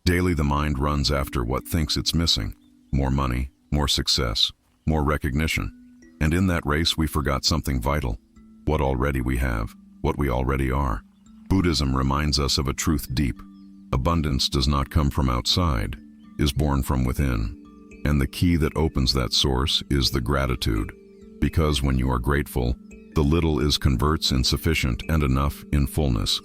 Daily the mind runs after what thinks it's missing: more money, more success, more recognition. And in that race we forgot something vital: what already we have, what we already are. Buddhism reminds us of a truth deep. Abundance does not come from outside, is born from within. And the key that opens that source is the gratitude. Because when you are grateful, the little is converts in sufficient and enough in fullness.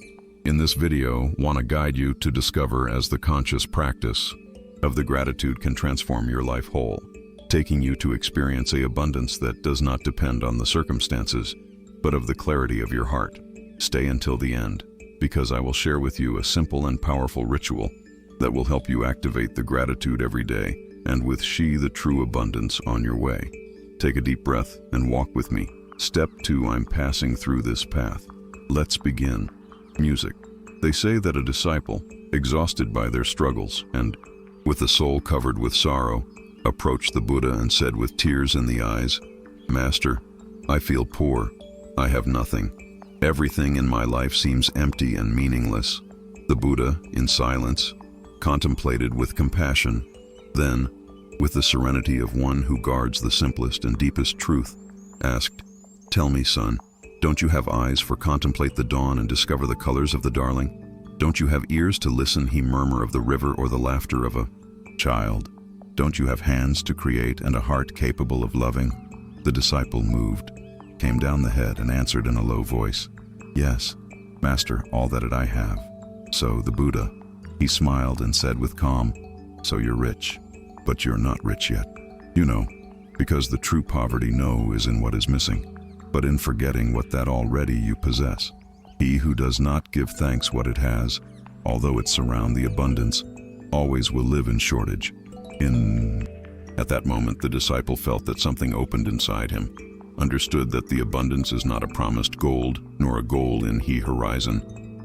In this video, want to guide you to discover as the conscious practice of the gratitude can transform your life whole, taking you to experience a abundance that does not depend on the circumstances, but of the clarity of your heart. Stay until the end, because I will share with you a simple and powerful ritual that will help you activate the gratitude every day, and with the true abundance on your way. Take a deep breath and walk with me. Step 2, I'm passing through this path. Let's begin. Music. They say that a disciple, exhausted by their struggles and with a soul covered with sorrow, approached the Buddha and said with tears in the eyes, "Master, I feel poor. I have nothing. Everything in my life seems empty and meaningless." The Buddha, in silence, contemplated with compassion. Then, with the serenity of one who guards the simplest and deepest truth, asked, "Tell me, son, don't you have eyes for contemplate the dawn and discover the colors of the darling? Don't you have ears to listen he murmur of the river or the laughter of a child? Don't you have hands to create and a heart capable of loving?" The disciple moved, came down the head and answered in a low voice, "Yes, Master, all that I have." So the Buddha, he smiled and said with calm, "So you're rich, but you're not rich yet. You know, because the true poverty is in what is missing, but in forgetting what that already you possess. He who does not give thanks what it has, although it surround the abundance, always will live in shortage." At that moment, the disciple felt that something opened inside him, understood that the abundance is not a promised gold, nor a goal in the horizon,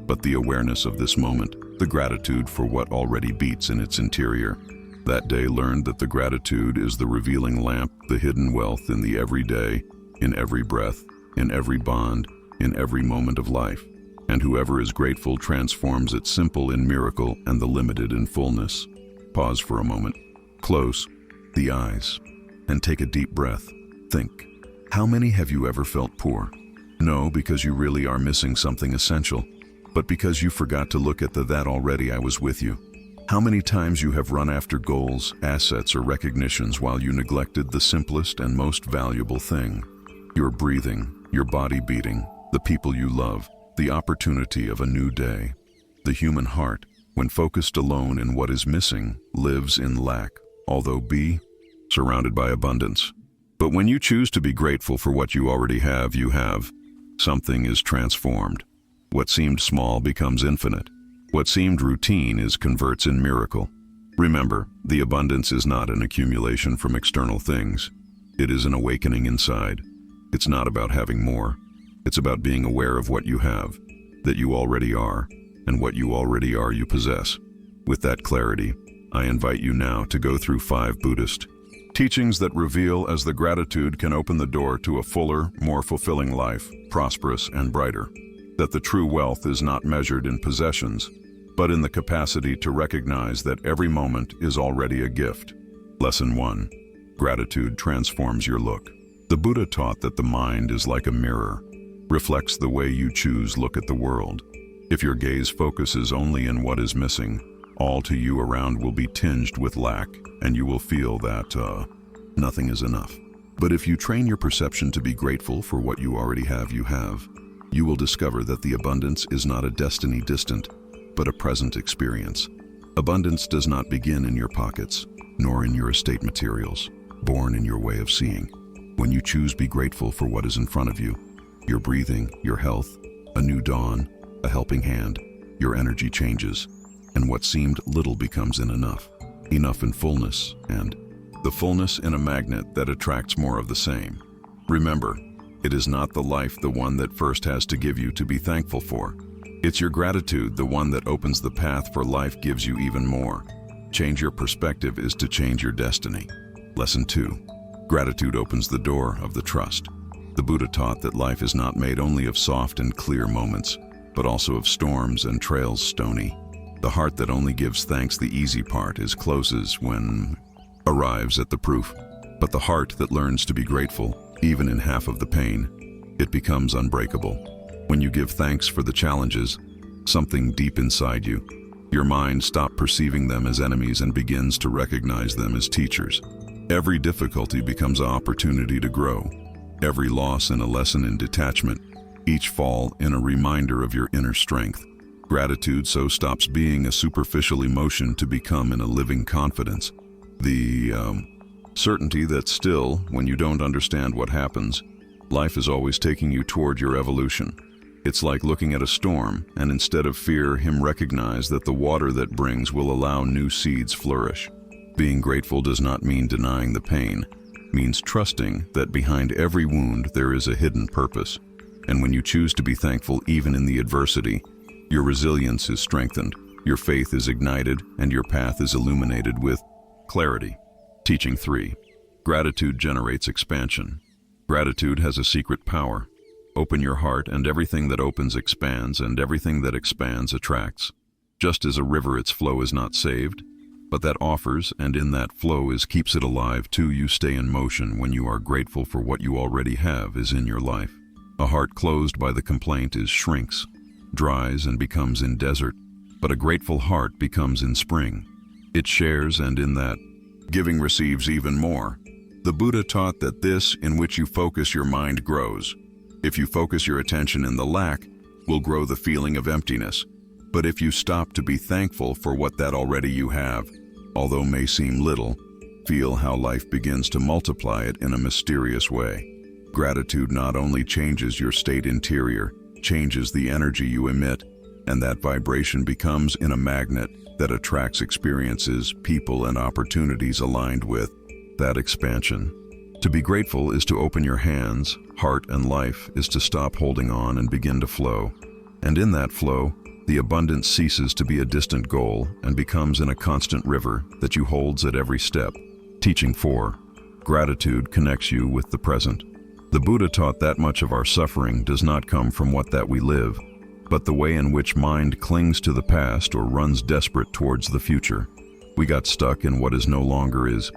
but the awareness of this moment, the gratitude for what already beats in its interior. That day learned that the gratitude is the revealing lamp, the hidden wealth in the everyday, in every breath, in every bond, in every moment of life. And whoever is grateful transforms it simple in miracle and the limited in fullness. Pause for a moment. Close the eyes and take a deep breath. Think. How many have you ever felt poor? No, because you really are missing something essential, but because you forgot to look at the "that already I was with you." How many times you have run after goals, assets, or recognitions while you neglected the simplest and most valuable thing: your breathing, your body beating, the people you love, the opportunity of a new day. The human heart, when focused alone in what is missing, lives in lack, although surrounded by abundance. But when you choose to be grateful for what you already have, something is transformed. What seemed small becomes infinite. What seemed routine converts in miracle. Remember, the abundance is not an accumulation from external things. It is an awakening inside. It's not about having more. It's about being aware of what you have, that you already are, and what you already are you possess. With that clarity, I invite you now to go through 5 Buddhist teachings that reveal as the gratitude can open the door to a fuller, more fulfilling life, prosperous and brighter. That the true wealth is not measured in possessions, but in the capacity to recognize that every moment is already a gift. Lesson 1. Gratitude transforms your look. The Buddha taught that the mind is like a mirror, reflects the way you choose look at the world. If your gaze focuses only in what is missing, all to you around will be tinged with lack, and you will feel that nothing is enough. But if you train your perception to be grateful for what you already have, you will discover that the abundance is not a destiny distant, but a present experience. Abundance does not begin in your pockets, nor in your estate materials, born in your way of seeing. When you choose be grateful for what is in front of you, your breathing, your health, a new dawn, a helping hand, your energy changes, and what seemed little becomes enough in fullness, and the fullness in a magnet that attracts more of the same. Remember, it is not the life the one that first has to give you to be thankful for. It's your gratitude, the one that opens the path for life, gives you even more. Change your perspective is to change your destiny. Lesson 2. Gratitude opens the door of the trust. The Buddha taught that life is not made only of soft and clear moments, but also of storms and trails stony. The heart that only gives thanks the easy part is closes when arrives at the proof. But the heart that learns to be grateful, even in half of the pain, it becomes unbreakable. When you give thanks for the challenges, something deep inside you, your mind stops perceiving them as enemies and begins to recognize them as teachers. Every difficulty becomes an opportunity to grow. Every loss in a lesson in detachment, each fall in a reminder of your inner strength. Gratitude so stops being a superficial emotion to become in a living confidence. The certainty that still, when you don't understand what happens, life is always taking you toward your evolution. It's like looking at a storm, and instead of fear, recognize that the water that brings will allow new seeds flourish. Being grateful does not mean denying the pain. It means trusting that behind every wound there is a hidden purpose. And when you choose to be thankful even in the adversity, your resilience is strengthened, your faith is ignited, and your path is illuminated with clarity. Teaching 3. Gratitude generates expansion. Gratitude has a secret power. Open your heart, and everything that opens expands, and everything that expands attracts. Just as a river, its flow is not saved, but that offers, and in that flow keeps it alive too. You stay in motion when you are grateful for what you already have is in your life. A heart closed by the complaint shrinks, dries, and becomes in desert, but a grateful heart becomes in spring. It shares, and in that giving receives even more. The Buddha taught that this in which you focus your mind grows. If you focus your attention in the lack, will grow the feeling of emptiness. But if you stop to be thankful for what that already you have, although may seem little, feel how life begins to multiply it in a mysterious way. Gratitude not only changes your state interior, changes the energy you emit, and that vibration becomes in a magnet that attracts experiences, people, and opportunities aligned with that expansion. To be grateful is to open your hands, heart, and life is to stop holding on and begin to flow. And in that flow, the abundance ceases to be a distant goal and becomes in a constant river that you holds at every step. Teaching 4. Gratitude connects you with the present. The Buddha taught that much of our suffering does not come from what that we live, but the way in which mind clings to the past or runs desperate towards the future. We got stuck in what is no longer is,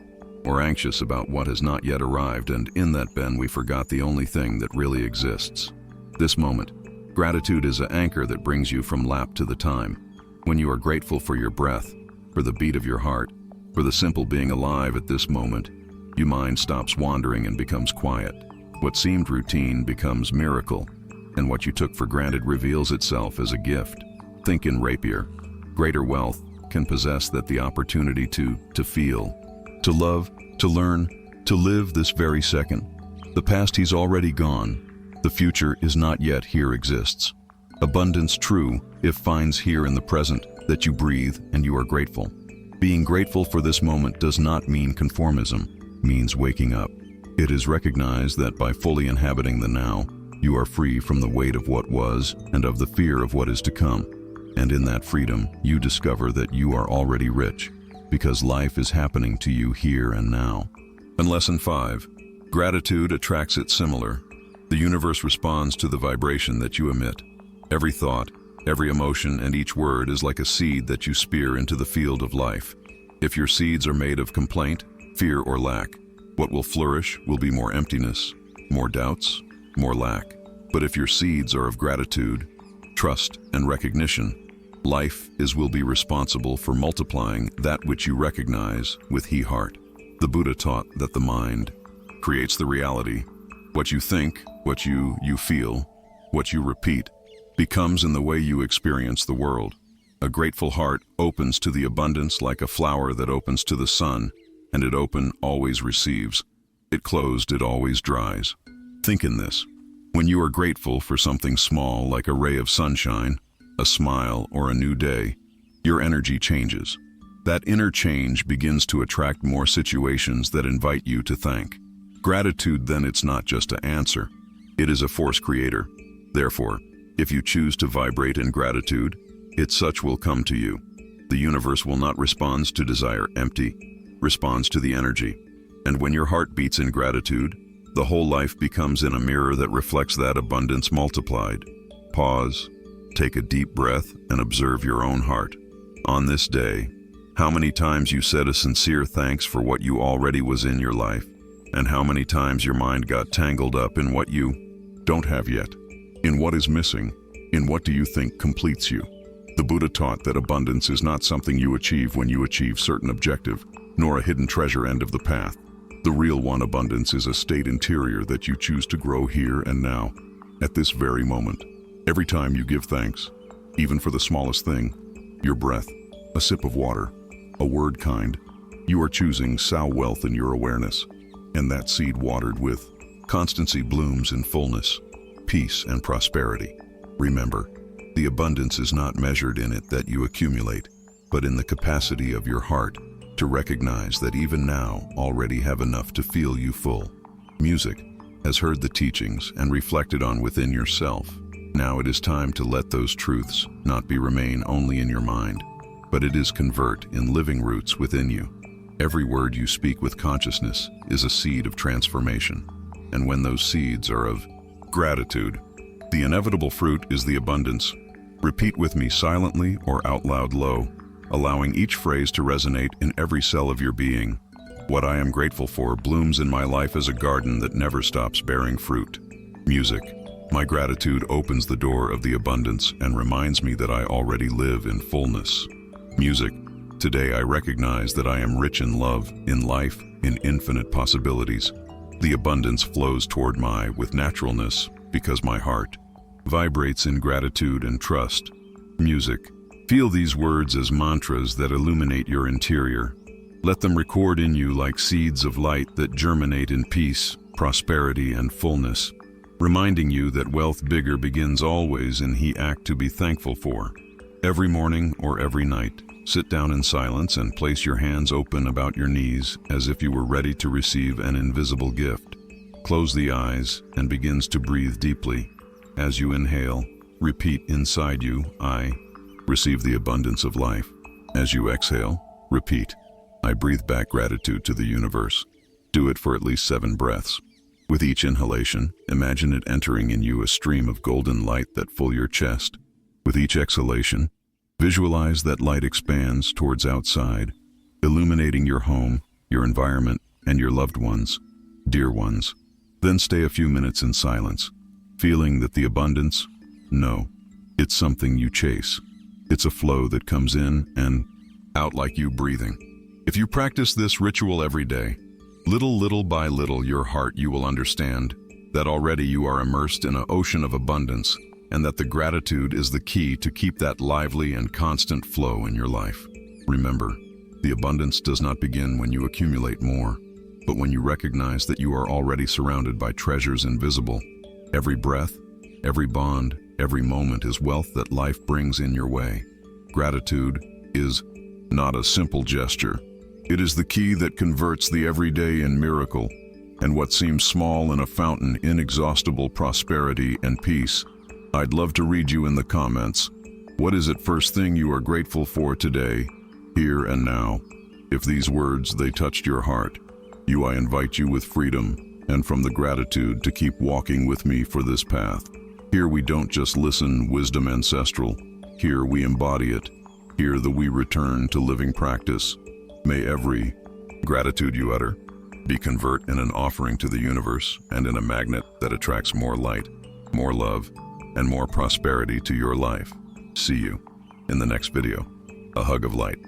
or anxious about what has not yet arrived, and in that bend we forgot the only thing that really exists. This moment. Gratitude is an anchor that brings you from lap to the time. When you are grateful for your breath, for the beat of your heart, for the simple being alive at this moment, your mind stops wandering and becomes quiet. What seemed routine becomes miracle, and what you took for granted reveals itself as a gift. Think in rapier. Greater wealth can possess that the opportunity to feel, to love, to learn, to live this very second. The past he's already gone. The future is not yet here exists. Abundance true if finds here in the present that you breathe and you are grateful. Being grateful for this moment does not mean conformism, means waking up. It is recognized that by fully inhabiting the now, you are free from the weight of what was and of the fear of what is to come. And in that freedom, you discover that you are already rich, because life is happening to you here and now. And lesson 5, gratitude attracts its similar. The universe responds to the vibration that you emit. Every thought, every emotion, and each word is like a seed that you spear into the field of life. If your seeds are made of complaint, fear, or lack, what will flourish will be more emptiness, more doubts, more lack. But if your seeds are of gratitude, trust, and recognition, life will be responsible for multiplying that which you recognize with he heart. The Buddha taught that the mind creates the reality. What you think, what you feel, what you repeat, becomes in the way you experience the world. A grateful heart opens to the abundance like a flower that opens to the sun, and it open always receives. It closed, it always dries. Think in this. When you are grateful for something small like a ray of sunshine, a smile, or a new day, your energy changes. That inner change begins to attract more situations that invite you to thank. Gratitude, then, it's not just an answer. It is a force creator. Therefore, if you choose to vibrate in gratitude, such will come to you. The universe will not respond to desire empty, responds to the energy. And when your heart beats in gratitude, the whole life becomes in a mirror that reflects that abundance multiplied. Pause, take a deep breath, and observe your own heart. On this day, how many times you said a sincere thanks for what you already was in your life, and how many times your mind got tangled up in what you don't have yet, in what is missing, in what do you think completes you. The Buddha taught that abundance is not something you achieve when you achieve certain objective, nor a hidden treasure end of the path. The real one, abundance, is a state interior that you choose to grow here and now, at this very moment. Every time you give thanks, even for the smallest thing, your breath, a sip of water, a word kind, you are choosing sow wealth in your awareness, and that seed watered with constancy blooms in fullness, peace and prosperity. Remember, the abundance is not measured in it that you accumulate, but in the capacity of your heart to recognize that even now already have enough to feel you full. Music has heard the teachings and reflected on within yourself. Now it is time to let those truths not be remain only in your mind, but it is convert in living roots within you. Every word you speak with consciousness is a seed of transformation, and when those seeds are of gratitude, the inevitable fruit is the abundance. Repeat with me silently or out loud low, allowing each phrase to resonate in every cell of your being. What I am grateful for blooms in my life as a garden that never stops bearing fruit. Music. My gratitude opens the door of the abundance and reminds me that I already live in fullness. Music. Today I recognize that I am rich in love, in life, in infinite possibilities. The abundance flows toward me with naturalness because my heart vibrates in gratitude and trust. Music. Feel these words as mantras that illuminate your interior. Let them record in you like seeds of light that germinate in peace, prosperity, and fullness, reminding you that wealth bigger begins always in he act to be thankful for. Every morning or every night, sit down in silence and place your hands open about your knees as if you were ready to receive an invisible gift. Close the eyes and begins to breathe deeply. As you inhale, repeat inside you, I receive the abundance of life. As you exhale, repeat, I breathe back gratitude to the universe. Do it for at least 7 breaths. With each inhalation, imagine it entering in you a stream of golden light that fills your chest. With each exhalation, visualize that light expands towards outside, illuminating your home, your environment, and your loved ones, dear ones. Then stay a few minutes in silence, feeling that the abundance, no, it's something you chase. It's a flow that comes in and out like you breathing. If you practice this ritual every day, little by little your heart you will understand that already you are immersed in an ocean of abundance and that the gratitude is the key to keep that lively and constant flow in your life. Remember, the abundance does not begin when you accumulate more, but when you recognize that you are already surrounded by treasures invisible. Every breath, every bond, every moment is wealth that life brings in your way. Gratitude is not a simple gesture. It is the key that converts the everyday in miracle, and what seems small in a fountain inexhaustible prosperity and peace. I'd love to read you in the comments. What is it first thing you are grateful for today, here and now? If these words, they touched your heart, I invite you with freedom and from the gratitude to keep walking with me for this path. Here we don't just listen wisdom ancestral. Here we embody it. Here we return to living practice. May every gratitude you utter be convert in an offering to the universe and in a magnet that attracts more light, more love, and more prosperity to your life. See you in the next video. A hug of light.